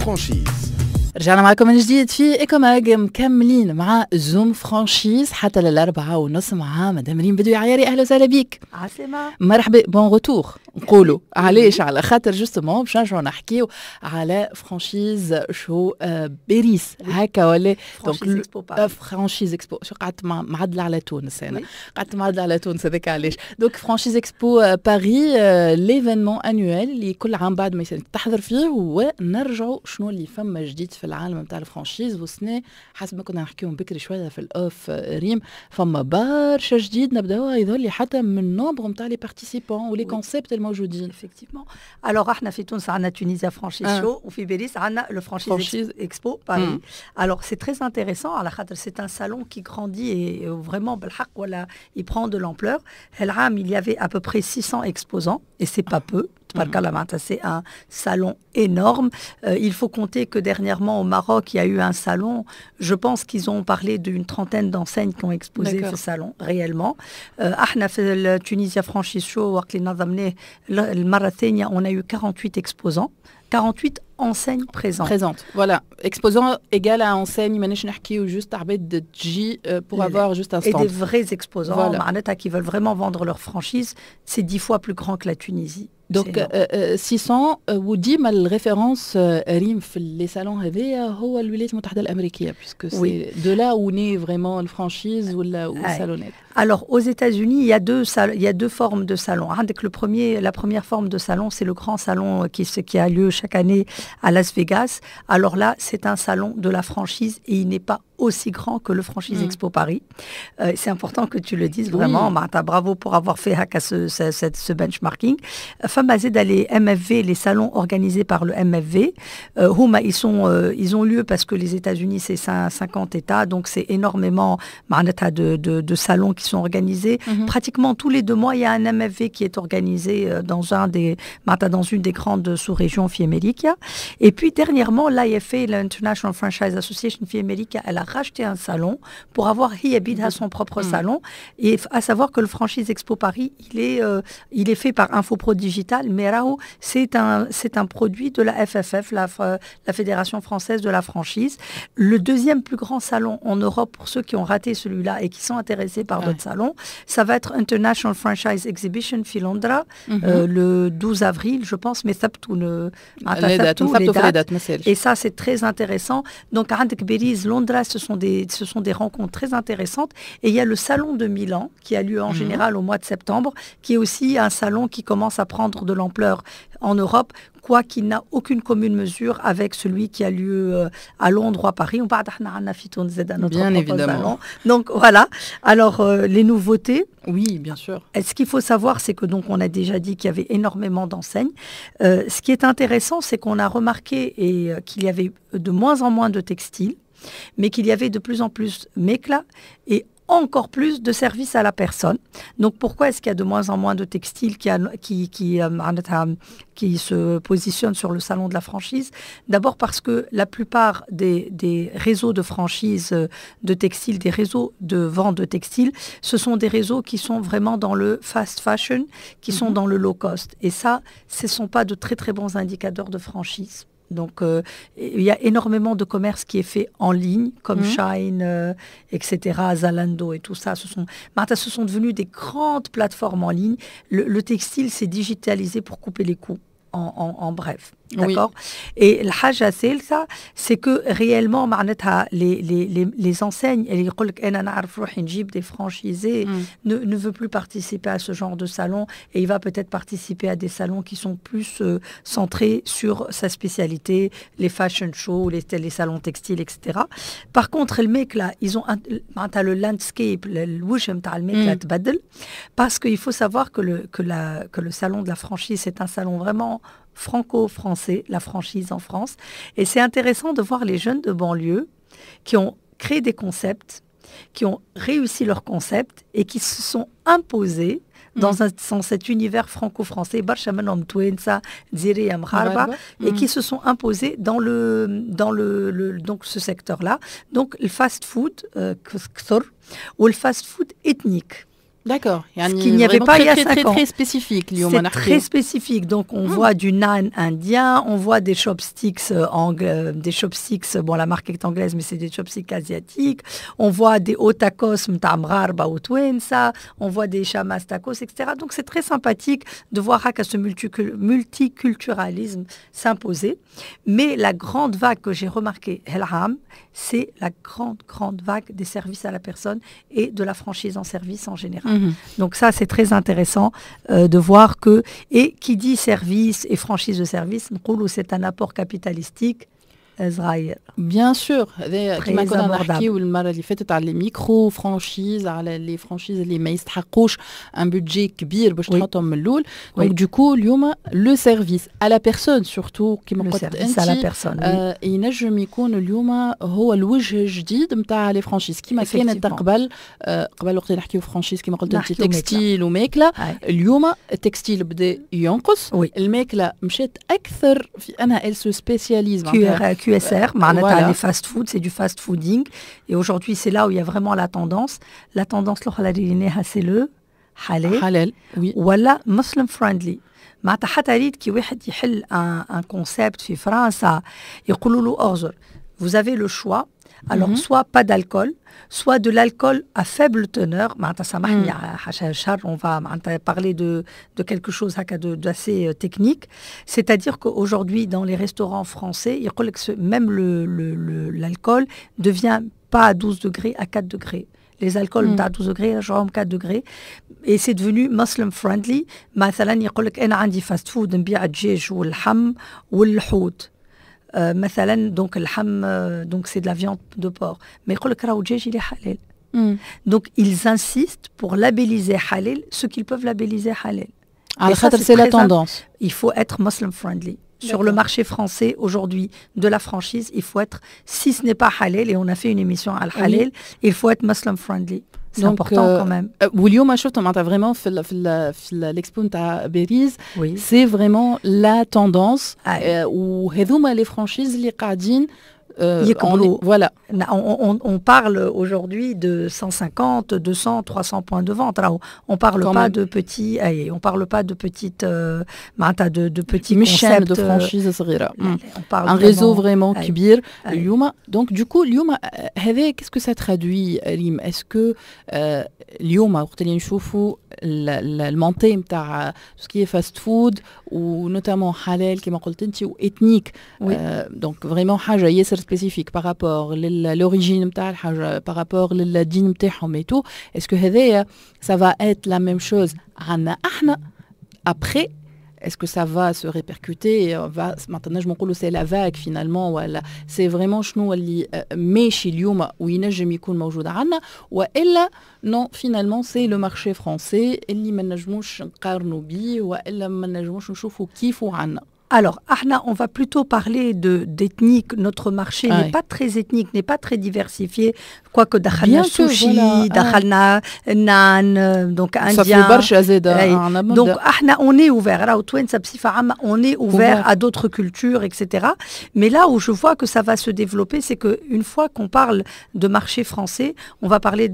فرانشيز. رجعنا معكم من جديد في إيكوماج مكملين مع زوم فرانشيز حتى ل4:30 مع مدام ريم بدوي عياري. أهلا وسهلا بيك. عسلامة. مرحبا بون روتور نقولوا علاش على خاطر جوستومون باش نرجعوا نحكيو على فرانشيز شو باريس هكا ولا فرانشيز اكسبو شو قعدت معدله على تونس انا قعدت معدله على تونس هذاك علاش دونك فرانشيز اكسبو باري ليفينمون انويل اللي كل عام بعد ما تحضر فيه ونرجعوا شنو اللي فما جديد في العالم نتاع الفرانشيز والسنه حسب ما كنا نحكيو بكري شويه في الاوف ريم فما برشا جديد نبداو يظهر حتى من نومبر نتاع لي بارتيسيبون ولي كونسيبت الموجودين. effectivement. Alors احنا في تونس عندنا تونيزيا فرانشيز شو وفي باريس عندنا le franchise expo Paris. Alors c'est très intéressant على خاطر c'est un salon qui grandit et vraiment بالحق ولا il prend de l'ampleur. العام il y avait à peu près 600 exposants et c'est pas peu. C'est un salon énorme. Il faut compter que dernièrement au Maroc, il y a eu un salon. Je pense qu'ils ont parlé d'une trentaine d'enseignes qui ont exposé ce salon réellement. احنا في التونيزيا فرانشيز شو وقت اللي نظمناه المرة الثانية on a eu 48 exposants. 48 enseignes présentes. Voilà. Exposant égale à enseigne, mais je n'ai juste arbitre de J pour avoir juste un stand. Et des vrais exposants, voilà. Qui veulent vraiment vendre leur franchise, c'est 10 fois plus grand que la Tunisie. Donc 600 وديما الريفérence ريم في les salons هذايا هو الولايات المتحدة الأمريكية puisque c'est de là où naît vraiment le franchise ou le salonnette. Alors aux États-Unis, il y a deux formes de salons. La première forme de salon, c'est le grand salon qui a lieu chaque année à Las Vegas. Alors là, c'est un salon de la franchise et il n'est pas aussi grand que le Franchise Expo Paris. C'est important que tu le dises vraiment. Martha, bravo pour avoir fait ce benchmarking. Famazé les MFV, les salons organisés par le MFV, ils ont lieu parce que les États-Unis, c'est 50 États, donc c'est énormément de salons qui sont organisés. Pratiquement tous les 2 mois, il y a un MFV qui est organisé dans une des grandes sous-régions Fiemerica. Et puis dernièrement, l'IFA, l'International Franchise Association Fiemerica, elle a racheté un salon pour avoir Hiabid à son propre salon. Et à savoir que le Franchise Expo Paris, il est fait par Infopro Digital, mais Rao, c'est un produit de la FFF, la Fédération Française de la Franchise. Le deuxième plus grand salon en Europe, pour ceux qui ont raté celui-là et qui sont intéressés par d'autres salons, ça va être International Franchise Exhibition Londra, le 12 avril, je pense, mais ça les dates. Et ça, c'est très intéressant. Donc, à Londra, ce sont des rencontres très intéressantes. Et il y a le salon de Milan, qui a lieu en général au mois de septembre, qui est aussi un salon qui commence à prendre de l'ampleur en Europe, quoiqu'il n'a aucune commune mesure avec celui qui a lieu à Londres ou à Paris. Bien évidemment. Donc voilà. Alors les nouveautés. Oui, bien sûr. Ce qu'il faut savoir, c'est que donc on a déjà dit qu'il y avait énormément d'enseignes. Ce qui est intéressant, c'est qu'on a remarqué qu'il y avait de moins en moins de textiles, mais qu'il y avait de plus en plus mécla et encore plus de services à la personne. Donc pourquoi est-ce qu'il y a de moins en moins de textiles qui se positionnent sur le salon de la franchise? D'abord parce que la plupart des réseaux de franchise de textiles, des réseaux de vente de textiles, ce sont des réseaux qui sont vraiment dans le fast fashion, qui sont dans le low cost. Et ça, ce ne sont pas de très très bons indicateurs de franchise. Donc, il y a énormément de commerce qui est fait en ligne, comme Shine, etc., Zalando et tout ça. Ce sont devenus des grandes plateformes en ligne. Le textile s'est digitalisé pour couper les coûts, en bref. D'accord. Et le haja c'est que réellement les enseignes des franchisés ne veut plus participer à ce genre de salon et il va peut-être participer à des salons qui sont plus centrés sur sa spécialité, les fashion shows, les salons textiles, etc. Par contre, le mec là, ils ont le landscape, parce qu'il faut savoir que le salon de la franchise, c'est un salon vraiment franco-français, la franchise en France. Et c'est intéressant de voir les jeunes de banlieue qui ont créé des concepts, qui ont réussi leurs concepts et qui se sont imposés dans cet univers franco-français, et qui se sont imposés dans ce secteur-là. Donc, le fast-food, ou le fast-food ethnique. D'accord. Ce qu'il n'y avait pas il y a 5 ans. Très spécifique. C'est très spécifique. Donc, on voit du naan indien, on voit des chopsticks bon, la marque est anglaise, mais c'est des chopsticks asiatiques. On voit des otakos mtamrarba ou twensa. On voit des chamas tacos, etc. Donc, c'est très sympathique de voir que ce multiculturalisme s'imposer. Mais la grande vague que j'ai remarquée, c'est la grande vague des services à la personne et de la franchise en service en général. Donc ça, c'est très intéressant de voir que, et qui dit service et franchise de service, c'est un apport capitalistique. Bien sûr, كما كنا نحكيو المرة اللي فاتت على les micro franchises, على les franchises اللي ما يستحقوش un budget كبير باش تحطهم من الأول. Donc du coup اليوم le service à la personne surtout كما قلت انت à la personne ينجم يكون اليوم هو الوجه الجديد نتاع les franchises كما كانت قبل وقت نحكيو فرانشيز كما قلت انت تكستيل وماكلة. اليوم التكستيل بدا ينقص, الماكلة مشات أكثر في أنها elle se spécialise QSR, voilà. Les fast-food, c'est du fast-fooding. Et aujourd'hui, c'est là où il y a vraiment la tendance. La tendance, c'est le halal. Oui. Voilà, Muslim friendly. معناتها حتى ريت كي واحد يحل un concept في فرنسا يقولوا له أغزر. Vous avez le choix. Alors, soit pas d'alcool, soit de l'alcool à faible teneur. On va parler de quelque chose d'assez technique. C'est-à-dire qu'aujourd'hui, dans les restaurants français, même l'alcool ne devient pas à 12 degrés, à 4 degrés. Les alcools à 12 degrés, genre 4 degrés. Et c'est devenu Muslim friendly. مثلا يقول لك أنا عندي fast food نبيع الدجاج واللحم والحوت. مثلا donc donc c'est de la viande de porc, mais يقول لك راهو الدجاج il est halal. Donc ils insistent pour labelliser halal ce qu'ils peuvent labelliser halal. Alors c'est la tendance. Il faut être Muslim friendly. Sur le marché français aujourd'hui de la franchise, il faut être, si ce n'est pas halal, et on a fait une émission à halal, il faut être Muslim friendly. C'est important quand même. واليوم شفت معناتها vraiment في l'expo نتاع باريس, c'est vraiment la tendance. وهذوما les franchises اللي قاعدين voilà. On parle aujourd'hui de 150, 200, 300 points de vente. Alors, on parle pas de petits, on parle pas de petites, de petits concepts de franchise صغيرة. On parle un réseau vraiment كبير اليوم. Donc du coup اليوم هذا qu'est-ce que ça traduit ريم? Est-ce que اليوم وقت اللي نشوفوا المونتي نتاع tout ce qui est fast food ou notamment halal كما قلت انت و ethnique, donc vraiment حاجة ياسر spécifique par rapport à l'origine نتاع الحاجة, par rapport للدين نتاعهم et tout. Est-ce que هذايا ça va être la même chose عنا احنا après? Est-ce que ça va se répercuter? Maintenant, je m'en c'est la vague finalement. Voilà. C'est vraiment شنو اللي ماشي اليوم وينجم يكون موجود عنا, وإلا non finalement c'est le marché français اللي ما نجموش نقارنوا بيه وإلا ما نجموش نشوفوا كيفو عنا. Alors, on va plutôt parler d'ethnique. Notre marché n'est pas très ethnique, n'est pas très diversifié. Quoique, dakhalna sushi, dakhalna nan, donc indien. Donc, on est ouvert. On est ouvert à d'autres cultures, etc. Mais là où je vois que ça va se développer, c'est qu'une fois qu'on parle de marché français, on va parler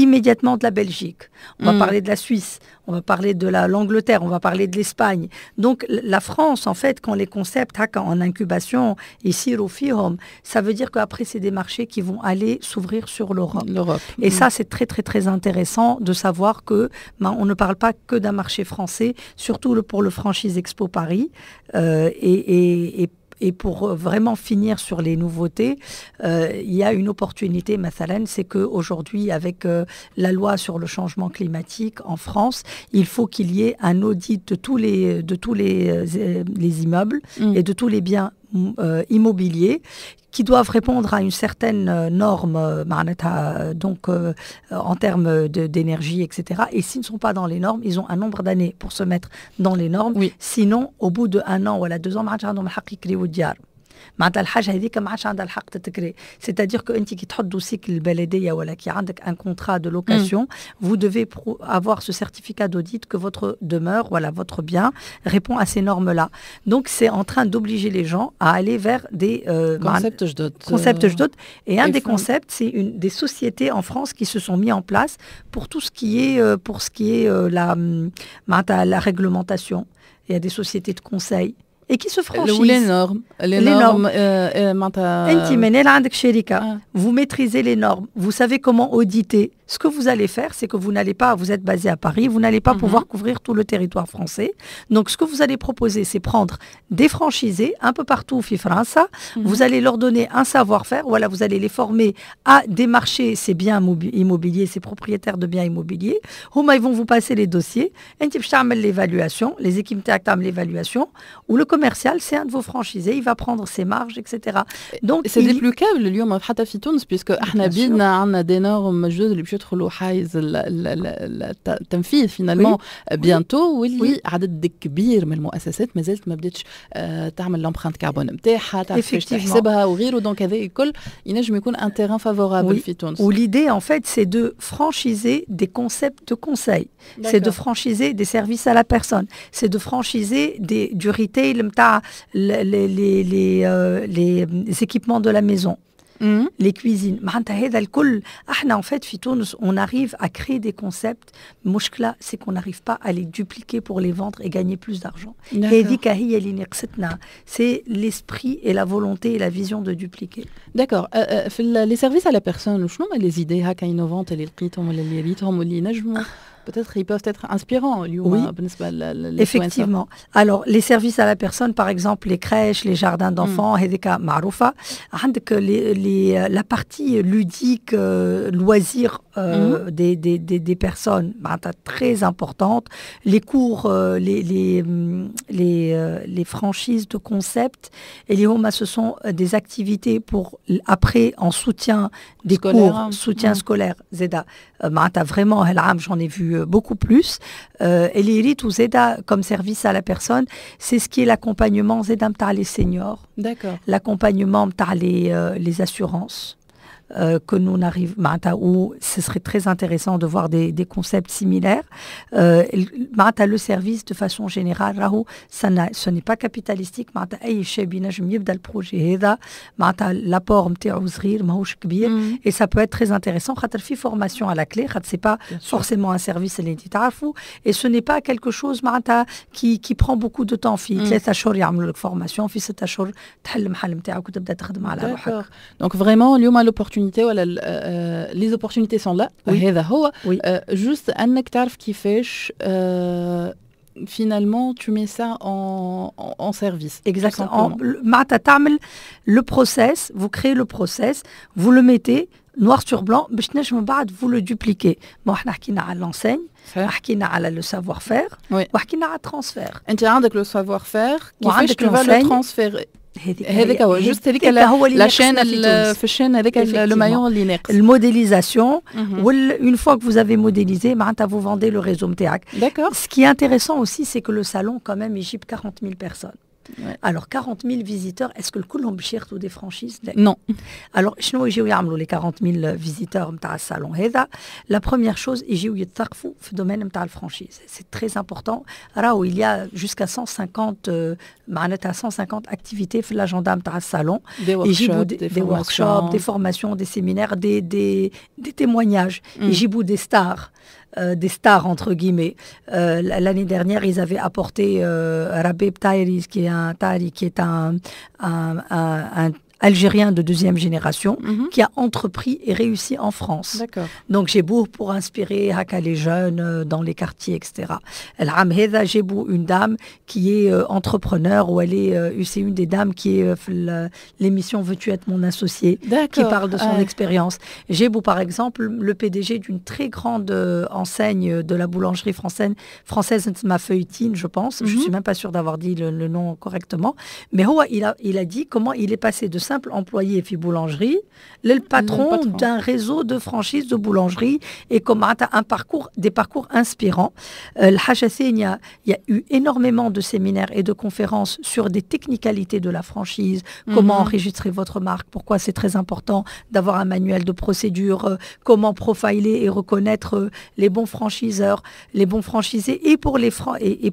immédiatement de la Belgique, on va parler de la Suisse, on va parler de l'Angleterre, on va parler de l'Espagne. Donc la France, en fait, quand les concepts en incubation, ici au FIHOM, ça veut dire qu'après c'est des marchés qui vont aller s'ouvrir sur l'Europe. Et ça, c'est très très très intéressant de savoir que on ne parle pas que d'un marché français, surtout pour le franchise Expo Paris, et pour vraiment finir sur les nouveautés, il y a une opportunité, mathalan, c'est qu'aujourd'hui, avec la loi sur le changement climatique en France, il faut qu'il y ait un audit de tous les immeubles et de tous les biens immobiliers qui doivent répondre à une certaine norme donc en termes d'énergie, etc. Et s'ils ne sont pas dans les normes, ils ont un nombre d'années pour se mettre dans les normes. Sinon, au bout de 1 an ou 2 ans, معناتها الحاجه هذيك ما عادش عندها الحق تتكري. C'est-à-dire que انت كي تحط دوسيك البلديه ولا كي عندك un contrat de location, vous devez avoir ce certificat d'audit que votre demeure, voilà, votre bien répond à ces normes-là. Donc c'est en train d'obliger les gens à aller vers des concepts جدد. Et un des concepts, c'est des sociétés en France qui se sont mis en place pour tout ce qui est la réglementation. Il y a des sociétés de conseil et qui se franchissent. Les normes. Vous maîtrisez les normes. Vous savez comment auditer. Ce que vous allez faire, c'est que vous êtes basé à Paris, vous n'allez pas pouvoir couvrir tout le territoire français. Donc, ce que vous allez proposer, c'est prendre des franchisés un peu partout au France. Vous allez leur donner un savoir-faire. Voilà, vous allez les former à démarcher ces biens immobiliers, ces propriétaires de biens immobiliers. Ils vont vous passer les dossiers. L'évaluation, les équipes t'aiment l'évaluation. Ou le commercial, c'est un de vos franchisés, il va prendre ses marges, etc. Donc, c'est déplucable اليوم حتى في تونس puisque احنا بينا عندنا des normes جدد اللي باش يدخلوا حيز التنفيذ finalement bientôt واللي عدد كبير من المؤسسات ما زالت ما بداتش تعمل l'empreinte carbone نتاعها تعرف كيفاش تحسبها وغيره. دونك هذا الكل ينجم يكون un terrain favorable في تونس. L'idée en fait c'est de franchiser des concepts de conseil. C'est de franchiser des services à la personne. C'est de franchiser du retail, les équipements de la maison. Les cuisines. En fait, on arrive à créer des concepts. Mouchkla, c'est qu'on n'arrive pas à les dupliquer pour les vendre et gagner plus d'argent. C'est l'esprit et la volonté et la vision de dupliquer. D'accord. Les services à la personne, les idées innovantes, peut-être ils peuvent être inspirants. Oui, effectivement. Alors, les services à la personne, par exemple, les crèches, les jardins d'enfants, la partie ludique, loisir des personnes, très importante. Les cours, les franchises de concepts, et les HOMA, ce sont des activités pour, après, en soutien des cours, soutien scolaire. Zeda, vraiment, j'en ai vu beaucoup plus. Et les rites ou Zeda comme service à la personne, c'est ce qui est l'accompagnement Zeda m'ta les seniors, l'accompagnement m'ta les assurances. Que nous n'arrive où ce serait très intéressant de voir des concepts similaires. Le service de façon générale, ce n'est pas capitalistique. Le projet l'apport et ça peut être très intéressant. Formation à la clé, c'est pas forcément un service et ce n'est pas quelque chose qui prend beaucoup de temps. Formation, donc vraiment l'opportunité les opportunités sont là. Juste انك تعرف كيفاش finalement tu mets ça en service. Exactement. Le process, vous créez le process, vous le mettez noir sur blanc, vous le dupliquez. Bon, on a parlé de l'enseigne, on a parlé de le savoir-faire, on a parlé de transfert. Tu as le savoir-faire, tu vas le transférer. هذيك هو جوست هذيك لا شين في الشين هذيك لو مايون اللي ناقص. الموديليزation une fois que vous avez modélisé vous vendez le réseau نتاعك. D'accord. Ce qui est intéressant aussi c'est que le salon quand même il gîte 40 000 personnes. Ouais. Alors 40 000 visiteurs, est-ce que le كلهم باش ياخذوا des franchises? Non. Alors شنو يجيو يعملوا les 40 000 visiteurs نتاع الصالون هذا؟ La première chose يجيو يتثقفوا في الدومين نتاع الفرانشيز. C'est très important. راهو il y a jusqu'à 150 معناتها 150 activités في l'agenda نتاع الصالون. Des workshops, des formations, des séminaires, des témoignages. يجيبوا des stars. Des stars entre guillemets. L'année dernière, ils avaient apporté Rabeb Tahiri, qui est un Algérien de deuxième génération qui a entrepris et réussi en France. D'accord. Donc j'ai beau pour inspirer les jeunes dans les quartiers, etc. J'ai beau une dame qui est entrepreneur, ou c'est une des dames qui est l'émission Veux-tu être mon associé, qui parle de son expérience. J'ai beau par exemple le PDG d'une très grande enseigne de la boulangerie française ma feuilletine, je pense. Je suis même pas sûre d'avoir dit le nom correctement. Mais il a dit comment il est passé de simple employé في boulangerie, le patron d'un réseau de franchise de boulangerie et comme des parcours inspirants. Il y a eu énormément de séminaires et de conférences sur des technicalités de la franchise, comment enregistrer votre marque, pourquoi c'est très important d'avoir un manuel de procédure, comment profiler et reconnaître les bons franchiseurs, les bons franchisés et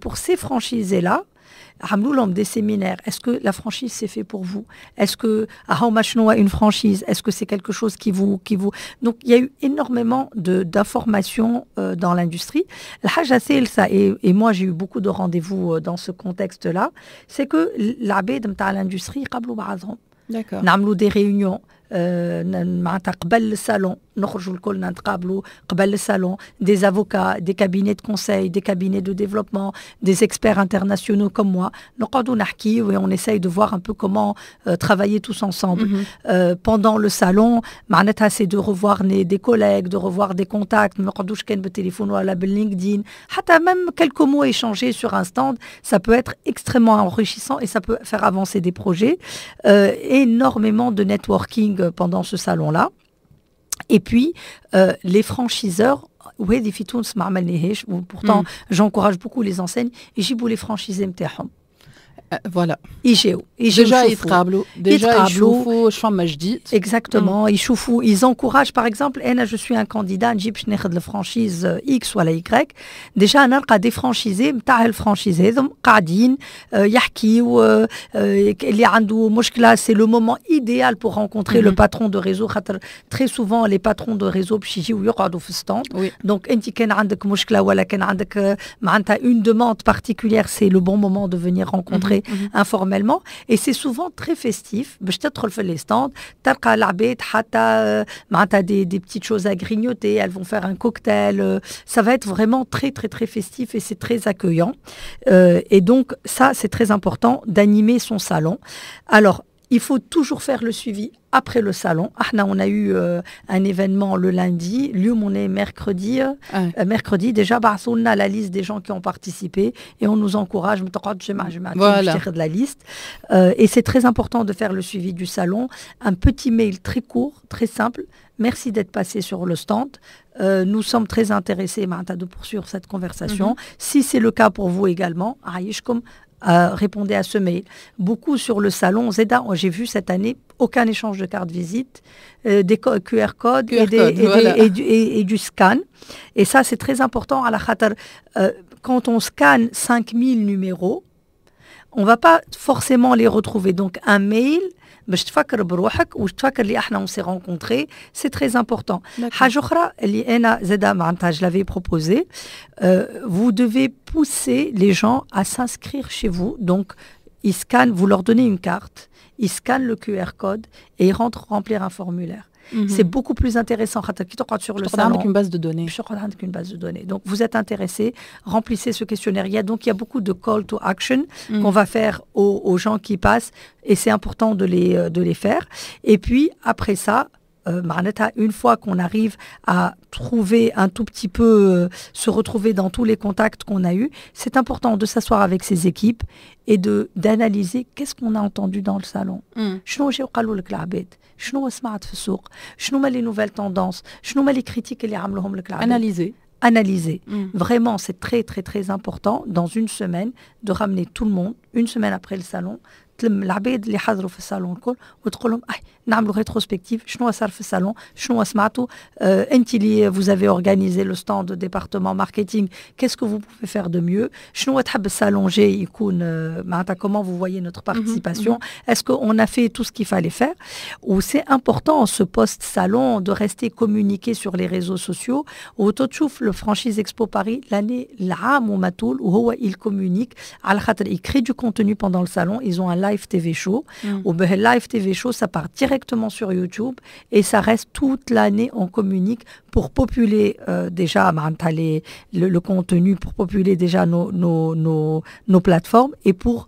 pour ces franchisés-là, des séminaires. Est-ce que la franchise c'est fait pour vous? Est-ce que une franchise? Est-ce que c'est quelque chose qui vous... Donc il y a eu énormément d'informations dans l'industrie. Et moi j'ai eu beaucoup de rendez-vous dans ce contexte-là, c'est que l'industrie, d'accord, des réunions قبل الصالون نخرجوا الكل نتقابلوا قبل الصالون des avocats, des cabinets de conseil, des cabinets de développement, des experts internationaux comme moi نقعدوا نحكي et on essaye de voir un peu comment travailler tous ensemble. Pendant le salon معناتها c'est de revoir des collègues, de revoir des contacts, ما نقعدوش كان بالتليفون ولا باللينكدين حتى même quelques mots échangés sur un stand, ça peut être extrêmement enrichissant et ça peut faire avancer des projets. Énormément de networking pendant ce salon-là. Et puis, les franchiseurs, pourtant, j'encourage beaucoup les enseignes, et j'ai les franchisés متاعهم. Voilà. Déjà, ils travaillent. Déjà, ils exactement. Ils encouragent, par exemple, je suis un candidat, je franchise X ou Y. Déjà, on a des franchisés, c'est le moment idéal pour rencontrer le patron de réseau. Très souvent, les patrons de réseau, donc, une demande particulière, c'est le bon moment de venir rencontrer informellement, et c'est souvent très festif. باش تدخل في les stands, تلقى العباد حتى معناتها des petites choses à grignoter, elles vont faire un cocktail, ça va être vraiment très très très festif et c'est très accueillant. Et donc ça c'est très important d'animer son salon. Alors il faut toujours faire le suivi après le salon. On a eu un événement le lundi. On est mercredi. Mercredi, déjà, on a la liste des gens qui ont participé et on nous encourage. Voilà. De la liste. Et c'est très important de faire le suivi du salon. Un petit mail très court, très simple. Merci d'être passé sur le stand. Nous sommes très intéressés de poursuivre cette conversation. Si c'est le cas pour vous également, répondez à ce mail. Beaucoup sur le salon Zeda, j'ai vu cette année aucun échange de carte visite, des QR codes et du scan. Et ça, c'est très important. Quand on scanne 5000 numéros, on ne va pas forcément les retrouver. Donc, un mail, باش تفكر بروحك وتفكر اللي احنا on s'est rencontrés, c'est très important. حاجة أخرى اللي أنا زادا معناتها je l'avais proposé, vous devez pousser les gens à s'inscrire chez vous. Donc, ils scannent, vous leur donnez une carte, ils scannent le QR code et ils rentrent remplir un formulaire. C'est beaucoup plus intéressant sur le salon. Une base de données. Une base de données. Donc, vous êtes intéressé, remplissez ce questionnaire. Il y a beaucoup de call to action qu'on va faire aux gens qui passent et c'est important de les faire. Et puis, après ça, une fois qu'on arrive à trouver un tout petit peu, se retrouver dans tous les contacts qu'on a eus, c'est important de s'asseoir avec ses équipes et d'analyser qu'est-ce qu'on a entendu dans le salon. شنو سمعت في السوق شنو ما les nouvelles tendances شنو ما les critiques اللي عملوهم لك العباد. Analyser. Vraiment, c'est très très très important dans une semaine de ramener tout le monde une semaine après le salon. تلم العباد اللي حضروا في الصالون الكل وتقول لهم نعملوا rétrospective شنو صار في الصالون شنو سمعتوا انت اللي vous avez organisé le stand de département marketing, qu'est-ce que vous pouvez faire de mieux شنو تحب الصالون جاي يكون معناتها comment vous voyez notre participation, est-ce qu'on a fait tout ce qu'il fallait faire. Ou c'est important ce post salon de rester communiqué sur les réseaux sociaux. وتشوف le franchise expo Paris l'année العام وماتول وهو il communique على خاطر il crée du contenu pendant le salon. Ils ont un live TV show. Le live TV show, ça part directement sur YouTube et ça reste toute l'année, on communique pour populer déjà le contenu, pour populer déjà nos plateformes et pour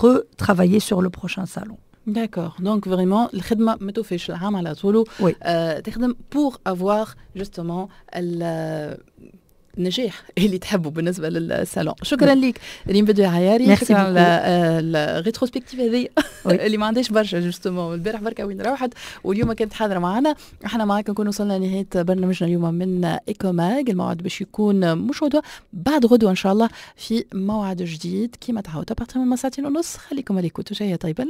retravailler sur le prochain salon. D'accord. Donc vraiment, الخدمة ما توفيش العام على طوله. تخدم pour avoir justement نجاح اللي تحبه بالنسبه للصالون. شكرا لك ريم بدوي عياري، شكرا على الريتروسبكتيف هذه اللي ما عندهاش برشا جوستومون. البارح بركه وين روحت واليوم كانت حاضره معنا. احنا معاك نكون وصلنا لنهايه برنامجنا اليوم من ايكوماج. الموعد باش يكون مش غدوه، بعد غدوه ان شاء الله في موعد جديد كيما تعودوا. بارتي من 2:30. خليكم عليكم. تجاهي طيبه.